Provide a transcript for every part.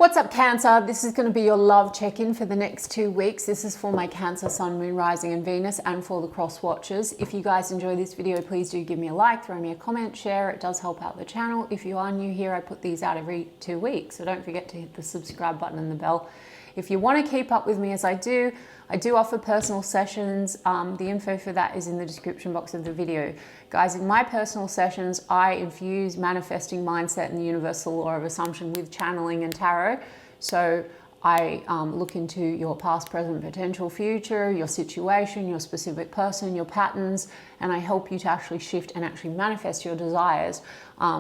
What's up, Cancer? This is going to be your love check-in for the next 2 weeks. This is for my Cancer, Sun, Moon, Rising and Venus, and for the cross watchers. If you guys enjoy this video, please do give me a like, throw me a comment, share. It does help out the channel. If you are new here, I put these out every 2 weeks, so don't forget to hit the subscribe button and the bell. If you want to keep up with me as I do offer personal sessions. The info for that is in the description box of the video. Guys, in my personal sessions, I infuse manifesting mindset and the universal law of assumption with channeling and tarot. So I look into your past, present, potential, future, your situation, your specific person, your patterns, and I help you to actually shift and actually manifest your desires.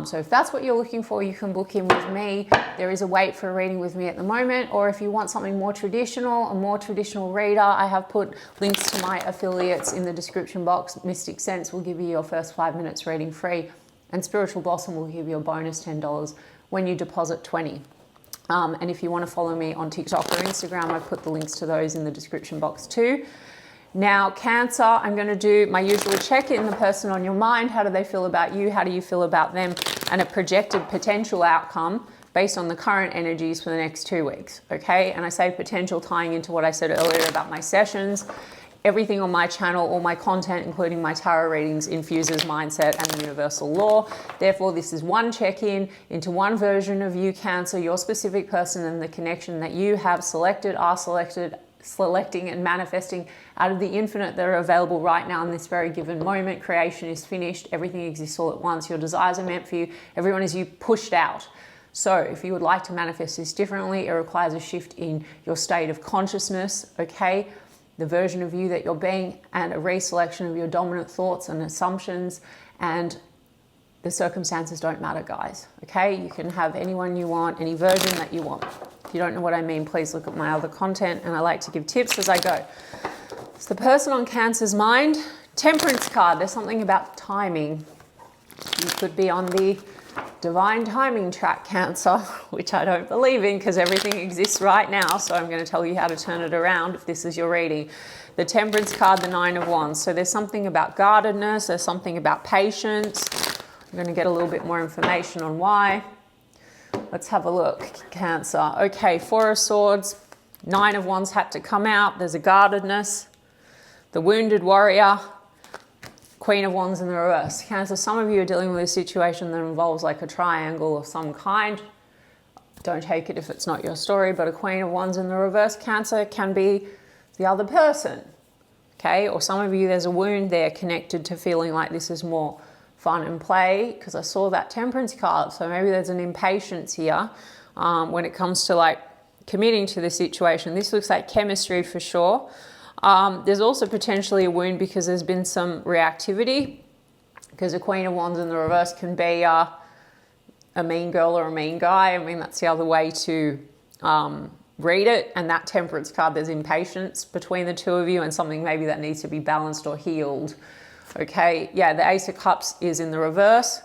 So if that's what you're looking for, you can book in with me. There is a wait for a reading with me at the moment, or if you want something more traditional, a more traditional reader, I have put links to my affiliates in the description box. Mystic Sense will give you your first 5 minutes reading free, and Spiritual Blossom will give you a bonus $10 when you deposit $20. And if you want to follow me on TikTok or Instagram, I've put the links to those in the description box too. Now, Cancer, I'm going to do my usual check-in, the person on your mind. How do they feel about you? How do you feel about them? And a projected potential outcome based on the current energies for the next 2 weeks, okay? And I say potential tying into what I said earlier about my sessions. Everything on my channel, all my content, including my tarot readings, infuses mindset and the universal law. Therefore, this is one check-in into one version of you, Cancer, your specific person, and the connection that you have selected, are selecting and manifesting out of the infinite that are available right now in this very given moment. Creation is finished. Everything exists all at once. Your desires are meant for you. Everyone is you pushed out. So if you would like to manifest this differently, it requires a shift in your state of consciousness, okay? The version of you that you're being, and a reselection of your dominant thoughts and assumptions, and the circumstances don't matter, guys, okay? You can have anyone you want, any version that you want. If you don't know what I mean, please look at my other content, and I like to give tips as I go. It's the person on Cancer's mind. Temperance card, there's something about timing. You could be on the divine timing track, Cancer, which I don't believe in because everything exists right now. So I'm going to tell you how to turn it around if this is your reading. The Temperance card, the 9 of Wands. So there's something about guardedness. There's something about patience. I'm going to get a little bit more information on why. Let's have a look, Cancer. Okay, 4 of Swords, 9 of Wands had to come out. There's a guardedness. The Wounded Warrior. Queen of Wands in the reverse. Cancer, some of you are dealing with a situation that involves like a triangle of some kind. Don't take it if it's not your story, but a Queen of Wands in the reverse, Cancer, can be the other person, okay? Or some of you, there's a wound there connected to feeling like this is more fun and play, because I saw that Temperance card. So maybe there's an impatience here when it comes to like committing to the situation. This looks like chemistry for sure. There's also potentially a wound because there's been some reactivity, because a Queen of Wands in the reverse can be a mean girl or a mean guy. I mean, that's the other way to read it. And that Temperance card, there's impatience between the two of you and something maybe that needs to be balanced or healed. Okay, yeah, the Ace of Cups is in the reverse.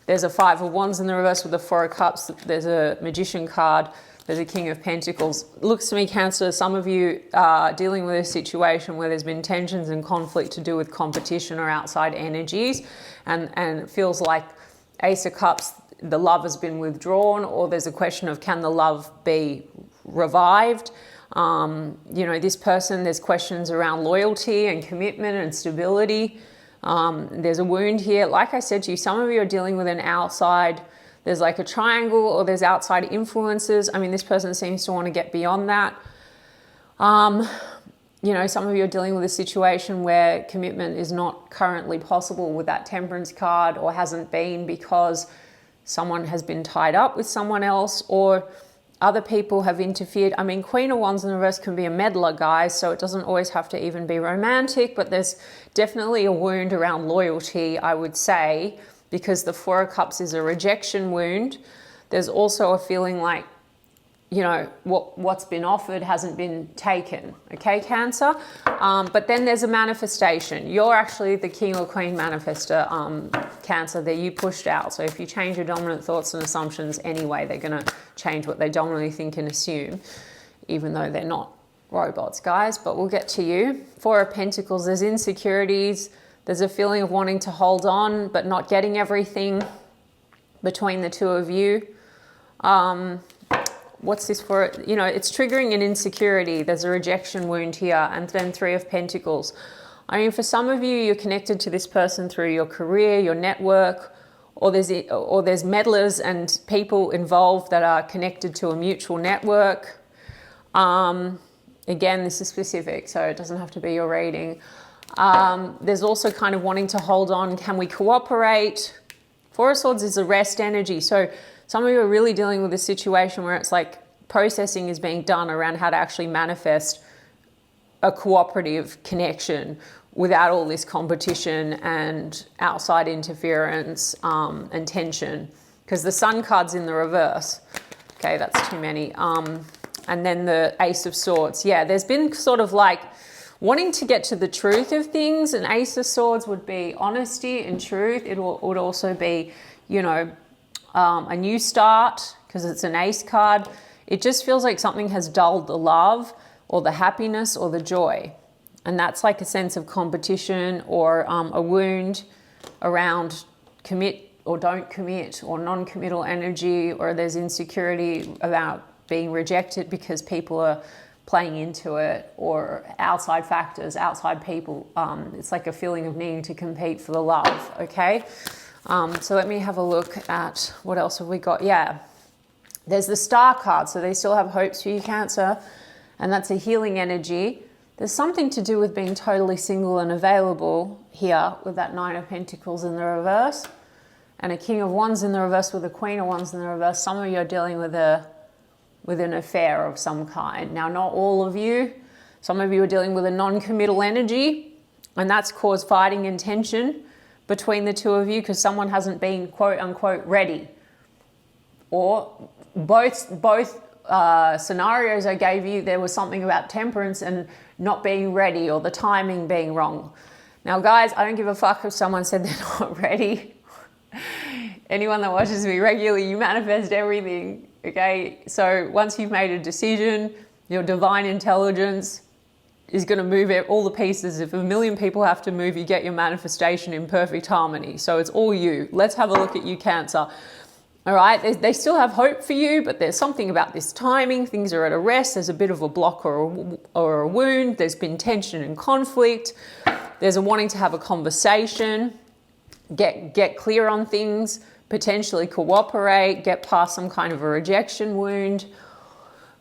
There's a 5 of Wands in the reverse with the 4 of Cups. There's a Magician card. There's a King of Pentacles. Looks to me, Cancer, some of you are dealing with a situation where there's been tensions and conflict to do with competition or outside energies. And it feels like Ace of Cups, the love has been withdrawn, or there's a question of can the love be revived? You know, this person, there's questions around loyalty and commitment and stability. There's a wound here. Like I said to you, some of you are dealing with an outside, there's like a triangle, or there's outside influences. I mean, this person seems to want to get beyond that. You know, some of you are dealing with a situation where commitment is not currently possible with that Temperance card, or hasn't been because someone has been tied up with someone else, or other people have interfered. I mean, Queen of Wands in the reverse can be a meddler, guys, so it doesn't always have to even be romantic, but there's definitely a wound around loyalty, I would say, because the 4 of Cups is a rejection wound. There's also a feeling like, you know, what's been offered hasn't been taken, okay, Cancer? But then there's a manifestation. You're actually the king or queen manifester, Cancer, that you pushed out. So if you change your dominant thoughts and assumptions anyway, they're going to change what they dominantly think and assume, even though they're not robots, guys. But we'll get to you. 4 of Pentacles, there's insecurities. There's a feeling of wanting to hold on, but not getting everything between the two of you. what's this for? You know, it's triggering an insecurity. There's a rejection wound here. And then 3 of Pentacles. I mean, for some of you, you're connected to this person through your career, your network, or there's meddlers and people involved that are connected to a mutual network. Again, this is specific, so it doesn't have to be your reading. There's also kind of wanting to hold on. Can we cooperate? 4 of Swords is a rest energy. So some of you are really dealing with a situation where it's like processing is being done around how to actually manifest a cooperative connection without all this competition and outside interference and tension. Because the Sun card's in the reverse. Okay, that's too many. And then the Ace of Swords. Yeah, there's been sort of like wanting to get to the truth of things. An Ace of Swords would be honesty and truth. It would also be, you know, a new start, because it's an Ace card. It just feels like something has dulled the love or the happiness or the joy. And that's like a sense of competition or a wound around commit or don't commit or non-committal energy, or there's insecurity about being rejected because people are playing into it, or outside factors, outside people. It's like a feeling of needing to compete for the love, okay? So let me have a look at what else have we got. Yeah, there's the Star card, so they still have hopes for you, Cancer, and that's a healing energy. There's something to do with being totally single and available here with that 9 of Pentacles in the reverse, and a King of Wands in the reverse with a Queen of Wands in the reverse. Some of you are dealing with an affair of some kind. Now, not all of you. Some of you are dealing with a non-committal energy, and that's caused fighting and tension between the two of you because someone hasn't been quote unquote ready. Or both scenarios I gave you, there was something about temperance and not being ready, or the timing being wrong. Now, guys, I don't give a fuck if someone said they're not ready. Anyone that watches me regularly, you manifest everything. Okay, so once you've made a decision, your divine intelligence is going to move all the pieces. If 1,000,000 people have to move, you get your manifestation in perfect harmony. So it's all you. Let's have a look at you, Cancer. All right, they still have hope for you, but there's something about this timing. Things are at a rest. There's a bit of a block or a wound. There's been tension and conflict. There's a wanting to have a conversation, get clear on things, potentially cooperate, get past some kind of a rejection wound.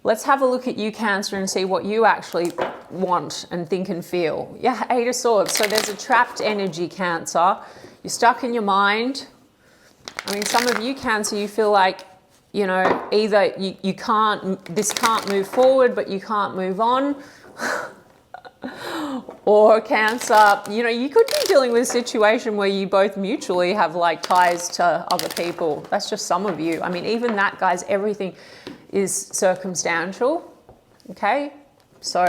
Let's have a look at you, Cancer, and see what you actually want and think and feel. Yeah, 8 of Swords. So there's a trapped energy, Cancer. You're stuck in your mind. I mean, some of you, Cancer, you feel like, you know, either this can't move forward, but you can't move on. Or Cancer, you know, you could be dealing with a situation where you both mutually have like ties to other people. That's just some of you. I mean, even that, guys, everything is circumstantial. Okay? So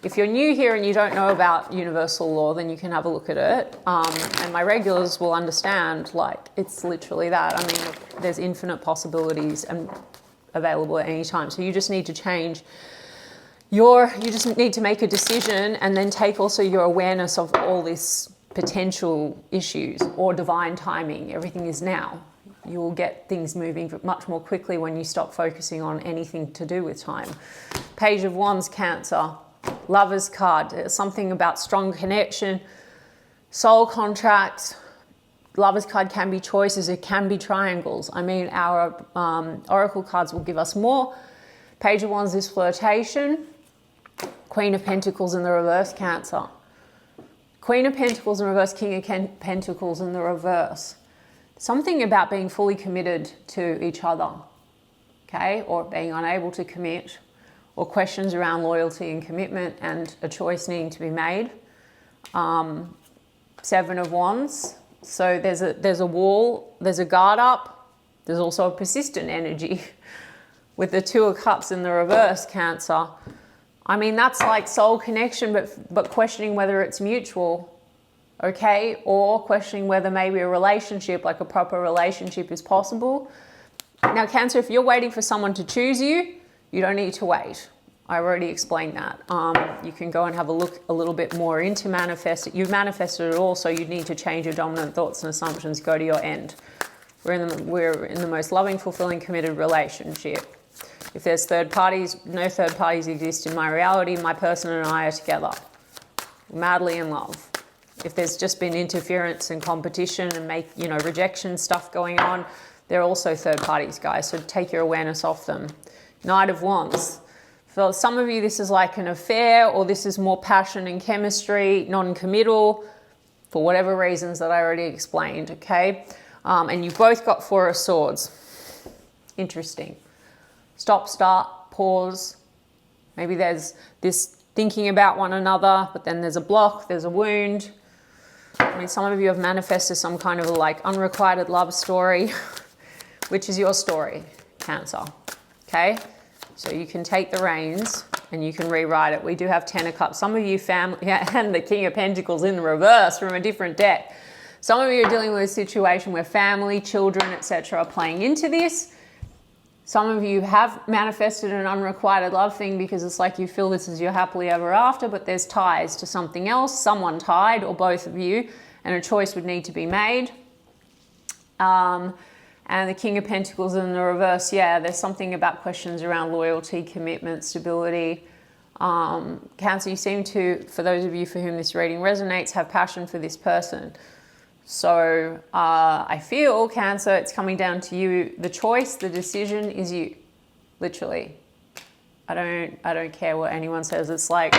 if you're new here and you don't know about universal law, then you can have a look at it. And my regulars will understand, like, it's literally that. I mean, there's infinite possibilities and available at any time. So you just need to change you just need to make a decision and then take also your awareness of all these potential issues or divine timing. Everything is now. You will get things moving much more quickly when you stop focusing on anything to do with time. Page of Wands, Cancer. Lover's card. There's something about strong connection, soul contracts. Lover's card can be choices. It can be triangles. I mean, our oracle cards will give us more. Page of Wands is flirtation. Queen of Pentacles in the reverse, Cancer. Queen of Pentacles in reverse, King of Pentacles in the reverse. Something about being fully committed to each other, okay? Or being unable to commit, or questions around loyalty and commitment and a choice needing to be made. 7 of Wands. So there's a wall, there's a guard up. There's also a persistent energy with the 2 of Cups in the reverse, Cancer. I mean, that's like soul connection, but questioning whether it's mutual, okay? Or questioning whether maybe a relationship, like a proper relationship, is possible. Now, Cancer, if you're waiting for someone to choose you, you don't need to wait. I already explained that. You can go and have a look a little bit more into manifest. You've manifested it all, so you need to change your dominant thoughts and assumptions, go to your end. We're in the most loving, fulfilling, committed relationship. If there's third parties, no third parties exist in my reality. My person and I are together, madly in love. If there's just been interference and competition and rejection stuff going on, they're also third parties, guys. So take your awareness off them. Knight of Wands. For some of you, this is like an affair, or this is more passion and chemistry, non-committal, for whatever reasons that I already explained, okay? And you've both got Four of Swords. Interesting. Stop, start, pause. Maybe there's this thinking about one another, but then there's a block, there's a wound. I mean, some of you have manifested some kind of like unrequited love story, which is your story, Cancer, okay? So you can take the reins and you can rewrite it. We do have Ten of Cups. Some of you family, and the King of Pentacles in the reverse from a different deck. Some of you are dealing with a situation where family, children, etc. are playing into this. Some of you have manifested an unrequited love thing because it's like you feel this is your happily ever after, but there's ties to something else, someone tied, or both of you, and a choice would need to be made. And the King of Pentacles in the reverse, yeah, there's something about questions around loyalty, commitment, stability. Cancer, you seem to, for those of you for whom this reading resonates, have passion for this person. So I feel, Cancer, it's coming down to you. The choice, the decision is you, literally. I don't care what anyone says. It's like,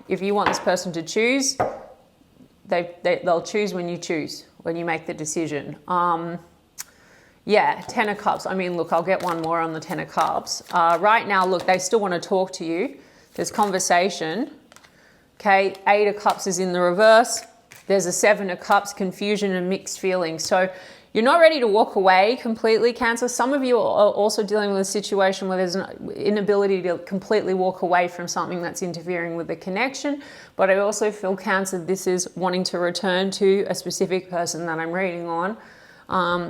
if you want this person to choose, they'll choose when you choose, when you make the decision. Yeah, Ten of Cups. I mean, look, I'll get one more on the Ten of Cups. Right now, look, they still want to talk to you. There's conversation. Okay, Eight of Cups is in the reverse. There's a Seven of Cups, confusion and mixed feelings. So you're not ready to walk away completely, Cancer. Some of you are also dealing with a situation where there's an inability to completely walk away from something that's interfering with the connection. But I also feel, Cancer, this is wanting to return to a specific person that I'm reading on,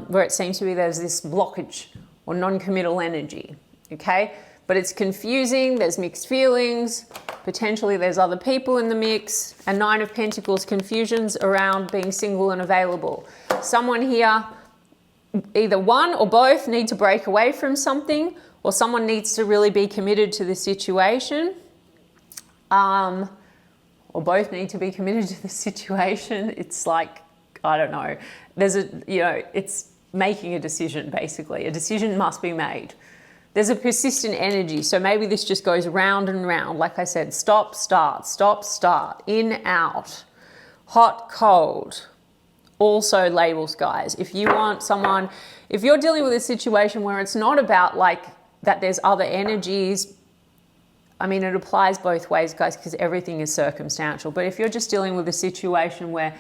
where it seems to be there's this blockage or non-committal energy, okay? But it's confusing, there's mixed feelings, potentially there's other people in the mix, and Nine of Pentacles, confusions around being single and available. Someone here, either one or both, need to break away from something, or someone needs to really be committed to the situation, or both need to be committed to the situation. It's like, I don't know. There's it's making a decision, basically. A decision must be made. There's a persistent energy. So maybe this just goes round and round. Like I said, stop, start, in, out, hot, cold. Also labels, guys. If you want someone, if you're dealing with a situation where it's not about like that there's other energies, I mean, it applies both ways, guys, because everything is circumstantial. But if you're just dealing with a situation where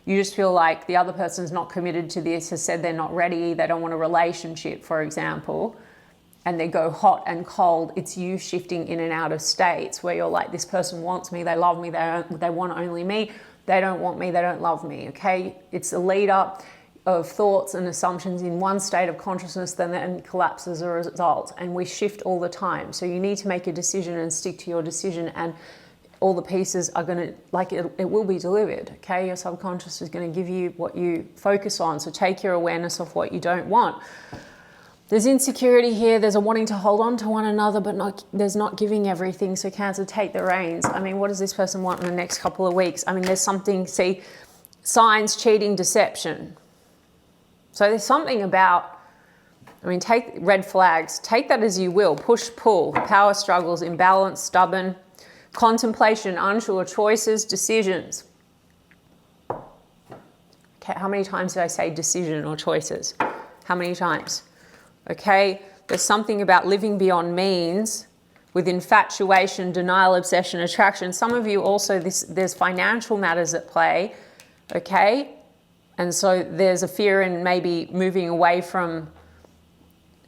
you just feel like the other person's not committed to this, has said they're not ready, they don't want a relationship, for example, and they go hot and cold, it's you shifting in and out of states where you're like, this person wants me, they love me, they want only me, they don't want me, they don't love me, okay? It's a lead up of thoughts and assumptions in one state of consciousness, then collapse as a result, and we shift all the time. So you need to make a decision and stick to your decision, and all the pieces are going to, like, it will be delivered, okay? Your subconscious is going to give you what you focus on. So take your awareness of what you don't want. There's insecurity here. There's a wanting to hold on to one another, but there's not giving everything. So Cancer, take the reins. I mean, what does this person want in the next couple of weeks? I mean, there's something, see, signs, cheating, deception. So there's something about, I mean, take red flags. Take that as you will. Push, pull, power struggles, imbalance, stubborn, contemplation, unsure, choices, decisions. Okay, how many times did I say decision or choices? How many times? Okay, there's something about living beyond means with infatuation, denial, obsession, attraction. Some of you also, there's financial matters at play, okay? And so there's a fear in maybe moving away from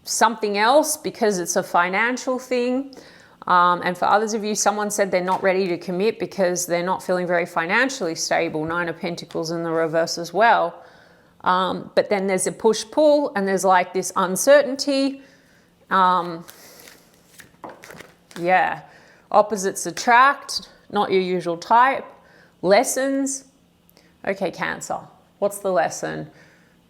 something else because it's a financial thing. And for others of you, someone said they're not ready to commit because they're not feeling very financially stable. Nine of Pentacles in the reverse as well. But then there's a push-pull and there's like this uncertainty. Yeah. Opposites attract, not your usual type. Lessons. Okay, Cancer. What's the lesson?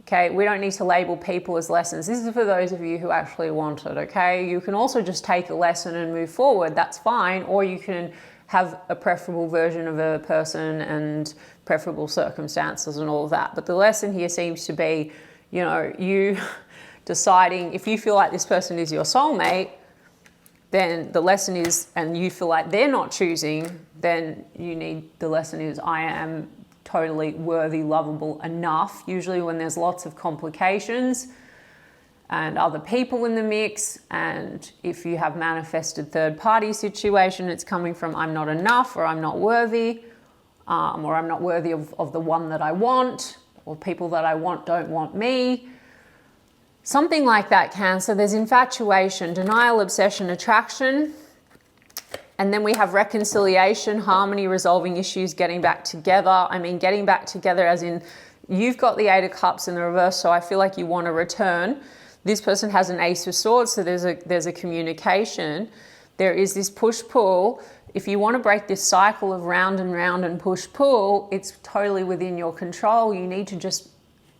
Okay, we don't need to label people as lessons. This is for those of you who actually want it, okay? You can also just take a lesson and move forward, that's fine, or you can have a preferable version of a person and preferable circumstances and all of that. But the lesson here seems to be, you know, you deciding if you feel like this person is your soulmate, then the lesson is, and you feel like they're not choosing, then the lesson is, I am totally worthy, lovable enough. Usually when there's lots of complications and other people in the mix, and if you have manifested third party situation, it's coming from I'm not enough, or I'm not worthy, or I'm not worthy of the one that I want, or people that I want don't want me. Something like that, Cancer. There's infatuation, denial, obsession, attraction. And then we have reconciliation, harmony, resolving issues, getting back together. I mean, getting back together as in you've got the 8 of Cups in the reverse, so I feel like you want to return. This person has an Ace of Swords, so there's a communication. There is this push-pull. If you want to break this cycle of round and push-pull, it's totally within your control. You need to just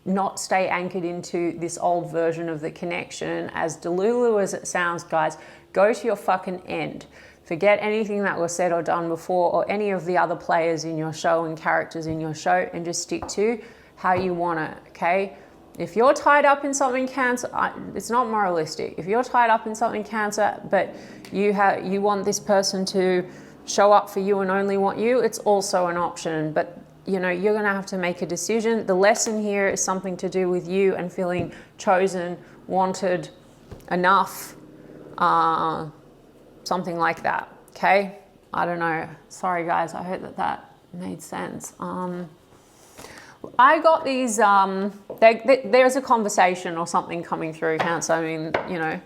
not stay anchored into this old version of the connection. As delulu as it sounds, guys, go to your fucking end. Forget anything that was said or done before, or any of the other players in your show and characters in your show, and just stick to how you want it, okay? If you're tied up in something, Cancer, it's not moralistic. If you're tied up in something, Cancer, but you want this person to show up for you and only want you, it's also an option. But you know, you're gonna have to make a decision. The lesson here is something to do with you and feeling chosen, wanted, enough, something like that, okay? I don't know. Sorry, guys. I hope that made sense. I got these, there's a conversation or something coming through, Cancer. I mean, you know,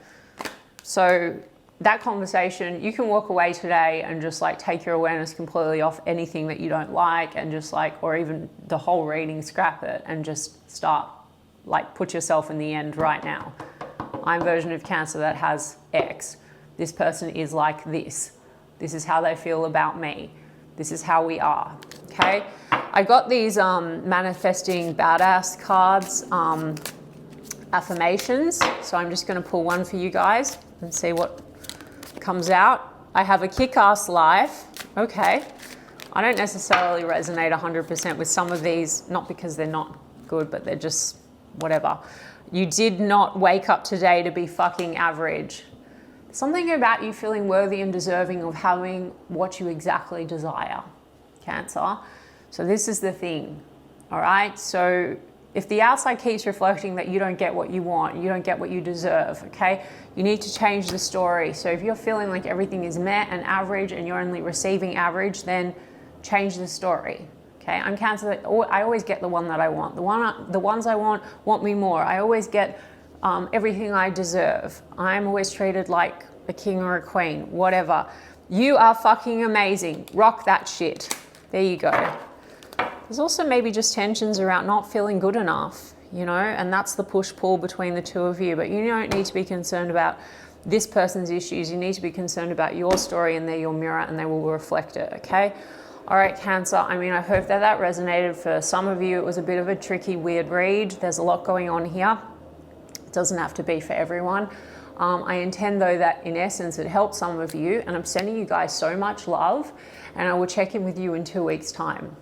so that conversation, you can walk away today and just like take your awareness completely off anything that you don't like, and just like, or even the whole reading, scrap it and just start, like, put yourself in the end right now. I'm a version of Cancer that has X. This person is like this. This is how they feel about me. This is how we are, okay? I got these manifesting badass cards, affirmations. So I'm just gonna pull one for you guys and see what comes out. I have a kick-ass life. Okay. I don't necessarily resonate 100% with some of these, not because they're not good, but they're just whatever. You did not wake up today to be fucking average. Something about you feeling worthy and deserving of having what you exactly desire, Cancer. So this is the thing, all right? So if the outside keeps reflecting that you don't get what you want, you don't get what you deserve, okay? You need to change the story. So if you're feeling like everything is met and average and you're only receiving average, then change the story, okay? I'm Cancer. I always get the one that I want. The ones I want me more. I always get everything I deserve. I'm always treated like a king or a queen, whatever. You are fucking amazing. Rock that shit. There you go. There's also maybe just tensions around not feeling good enough, you know, and that's the push-pull between the two of you. But you don't need to be concerned about this person's issues. You need to be concerned about your story, and they're your mirror and they will reflect it, okay? All right, Cancer, I mean, I hope that resonated for some of you. It was a bit of a tricky, weird read. There's a lot going on here. It doesn't have to be for everyone. I intend, though, that in essence it helped some of you, and I'm sending you guys so much love, and I will check in with you in 2 weeks' time.